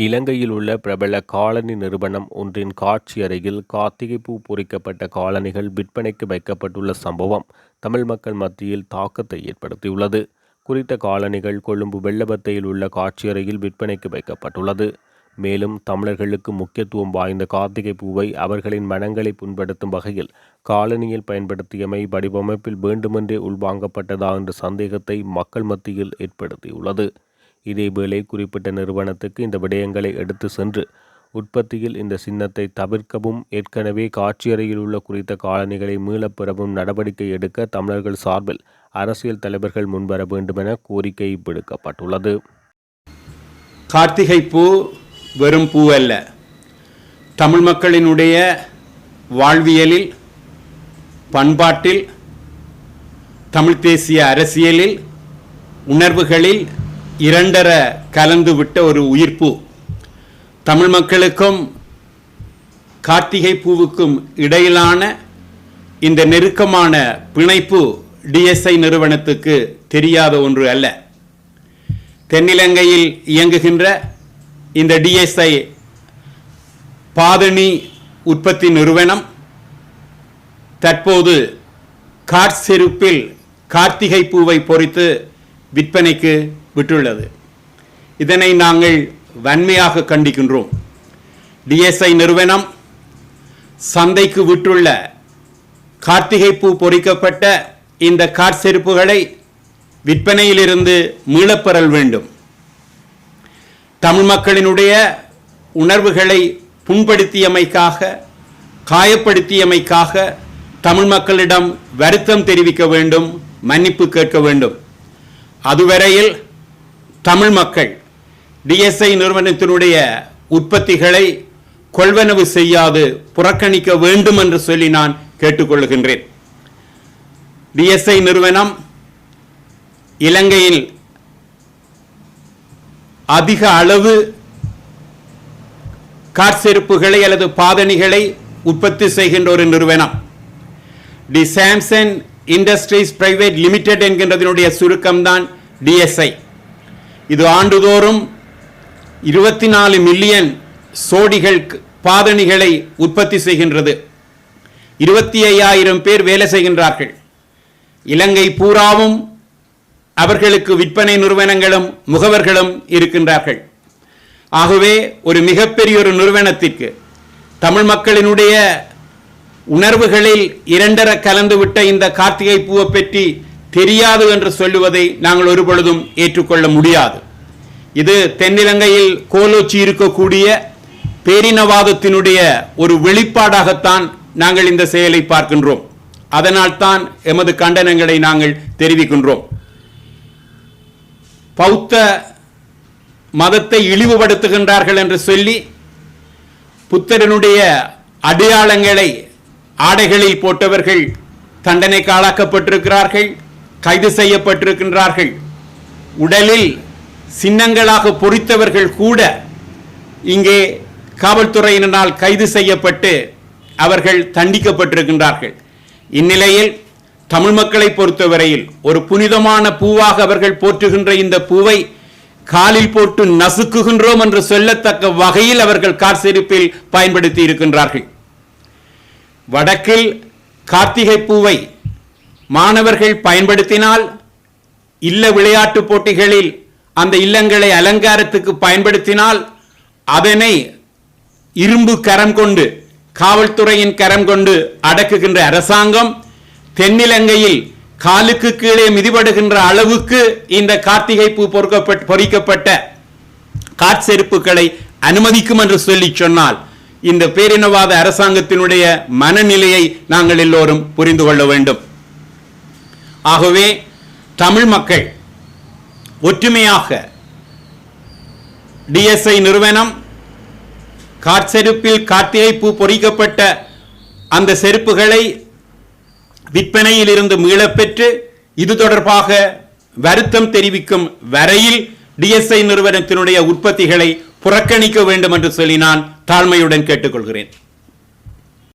இலங்கையில் உள்ள பிரபல காலணி நிறுவனம் ஒன்றின் காட்சி அறையில் கார்த்திகை பூ பொறிக்கப்பட்ட காலணிகள் விற்பனைக்கு வைக்கப்பட்டுள்ள சம்பவம் தமிழ் மக்கள் மத்தியில் தாக்கத்தை ஏற்படுத்தியுள்ளது. குறித்த காலணிகள் கொழும்பு வெள்ளபத்தையில் உள்ள காட்சியறையில் விற்பனைக்கு வைக்கப்பட்டுள்ளது. மேலும் தமிழர்களுக்கு முக்கியத்துவம் வாய்ந்த கார்த்திகை பூவை அவர்களின் மனங்களை புண்படுத்தும் வகையில் காலணியில் பயன்படுத்தியமை வடிவமைப்பில் வேண்டுமென்றே உள்வாங்கப்பட்டதா என்ற சந்தேகத்தை மக்கள் மத்தியில் ஏற்படுத்தியுள்ளது. இதேவேளை குறிப்பிட்ட நிறுவனத்துக்கு இந்த விடயங்களை எடுத்து சென்று உற்பத்தியில் இந்த சின்னத்தை தவிர்க்கவும் ஏற்கனவே காட்சியறையில் உள்ள குறித்த காலணிகளை மீளப்பெறவும் நடவடிக்கை எடுக்க தமிழர்கள் சார்பில் அரசியல் தலைவர்கள் முன்வர வேண்டுமென கோரிக்கை விடுக்கப்பட்டுள்ளது. கார்த்திகை பூ வெறும் பூ அல்ல, தமிழ் மக்களினுடைய வாழ்வியலில், பண்பாட்டில், தமிழ் தேசிய அரசியலில், உணர்வுகளில் இரண்டர கலந்து விட்ட ஒரு உயிர்ப்பு. தமிழ் மக்களுக்கும் கார்த்திகை பூவுக்கும் இடையிலான இந்த நெருக்கமான பிணைப்பு டிஎஸ்ஐ நிறுவனத்துக்கு தெரியாத ஒன்று அல்ல. தென்னிலங்கையில் இயங்குகின்ற இந்த டிஎஸ்ஐ பாதணி உற்பத்தி நிறுவனம் தற்போது கார்செருப்பில் கார்த்திகை பூவை பொறித்து விற்பனைக்கு விட்டுள்ளது. இதனை நாங்கள் வன்மையாக கண்டிக்கின்றோம். டிஎஸ்ஐ நிறுவனம் சந்தைக்கு விட்டுள்ள கார்த்திகை பூ பொறிக்கப்பட்ட இந்த கார்செருப்புகளை விற்பனையிலிருந்து மீளப்பெறல் வேண்டும். தமிழ் மக்களினுடைய உணர்வுகளை புண்படுத்தியமைக்காக, காயப்படுத்தியமைக்காக தமிழ் மக்களிடம் வருத்தம் தெரிவிக்க வேண்டும், மன்னிப்பு கேட்க வேண்டும். அதுவரையில் தமிழ் மக்கள் டிஎஸ்ஐ நிறுவனத்தினுடைய உற்பத்திகளை கொள்வனவு செய்யாது புறக்கணிக்க வேண்டும் என்று சொல்லி நான் கேட்டுக்கொள்கின்றேன். டிஎஸ்ஐ நிறுவனம் இலங்கையில் அதிக அளவு கார்செருப்புகளை அல்லது பாதணிகளை உற்பத்தி செய்கின்ற ஒரு நிறுவனம். T Samson industries private limited என்கின்றதனுடைய சுருக்கம்தான் டிஎஸ்ஐ. இது ஆண்டுதோறும் 24 மில்லியன் சோடிகள் பாதணிகளை உற்பத்தி செய்கின்றது. 25,000 பேர் வேலை செய்கின்றார்கள். இலங்கை பூராவும் அவர்களுக்கு விற்பனை நிறுவனங்களும் முகவர்களும் இருக்கின்றார்கள். ஆகவே ஒரு மிகப்பெரிய ஒரு நிறுவனத்திற்கு தமிழ் மக்களினுடைய உணர்வுகளில் இரண்டர கலந்துவிட்ட இந்த கார்த்திகை பூவை பற்றி தெரியாது என்று சொல்லுவதை நாங்கள் ஒருபொழுதும் ஏற்றுக்கொள்ள முடியாது. இது தென்னிலங்கையில் கோலோச்சி இருக்கக்கூடிய பேரினவாதத்தினுடைய ஒரு வெளிப்பாடாகத்தான் நாங்கள் இந்த செயலை பார்க்கின்றோம். அதனால் தான் எமது கண்டனங்களை நாங்கள் தெரிவிக்கின்றோம். பௌத்த மதத்தை இழிவுபடுத்துகின்றார்கள் என்று சொல்லி புத்தரனுடைய அடையாளங்களை ஆடைகளில் போட்டவர்கள் தண்டனைக்கு ஆளாக்கப்பட்டிருக்கிறார்கள், கைது செய்யப்பட்டிருக்கின்றார்கள். உடலில் சின்னங்களாக பொறித்தவர்கள் கூட இங்கே காவல்துறையினரால் கைது செய்யப்பட்டு அவர்கள் தண்டிக்கப்பட்டிருக்கின்றார்கள். இந்நிலையில் தமிழ் மக்களை பொறுத்தவரையில் ஒரு புனிதமான பூவாக அவர்கள் போற்றுகின்ற இந்த பூவை காலில் போட்டு நசுக்குகின்றோம் என்று சொல்லத்தக்க வகையில் அவர்கள் கார்செருப்பில் பயன்படுத்தி இருக்கின்றார்கள். வடக்கில் கார்த்திகை பூவை மாணவர்கள் பயன்படுத்தினால், இல்ல விளையாட்டு போட்டிகளில் அந்த இல்லங்களை அலங்காரத்துக்கு பயன்படுத்தினால் அதனை இரும்பு கரம் கொண்டு, காவல்துறையின் கரம் கொண்டு அடக்குகின்ற அரசாங்கம் தென்னிலங்கையில் காலுக்கு கீழே மிதிபடுகின்ற அளவுக்கு இந்த கார்த்திகை பூ பொறிக்கப்பட்ட காற்செருப்புகளை அனுமதிக்கும் என்று சொல்லி சொன்னால் இந்த பேரினவாத அரசாங்கத்தினுடைய மனநிலையை நாங்கள் எல்லோரும் புரிந்து கொள்ள வேண்டும். ஆகவே தமிழ் மக்கள் ஒற்றுமையாக டிஎஸ்ஐ நிறுவனம் காற்செருப்பில் கார்த்திகை பூ பொறிக்கப்பட்ட அந்த செருப்புகளை விற்பனையில் இருந்து மீளப்பெற்று இது தொடர்பாக வருத்தம் தெரிவிக்கும் வரையில் டிஎஸ்ஐ நிறுவனத்தினுடைய உற்பத்திகளை புறக்கணிக்க வேண்டும் என்று சொல்லி நான் தாழ்மையுடன் கேட்டுக்கொள்கிறேன்.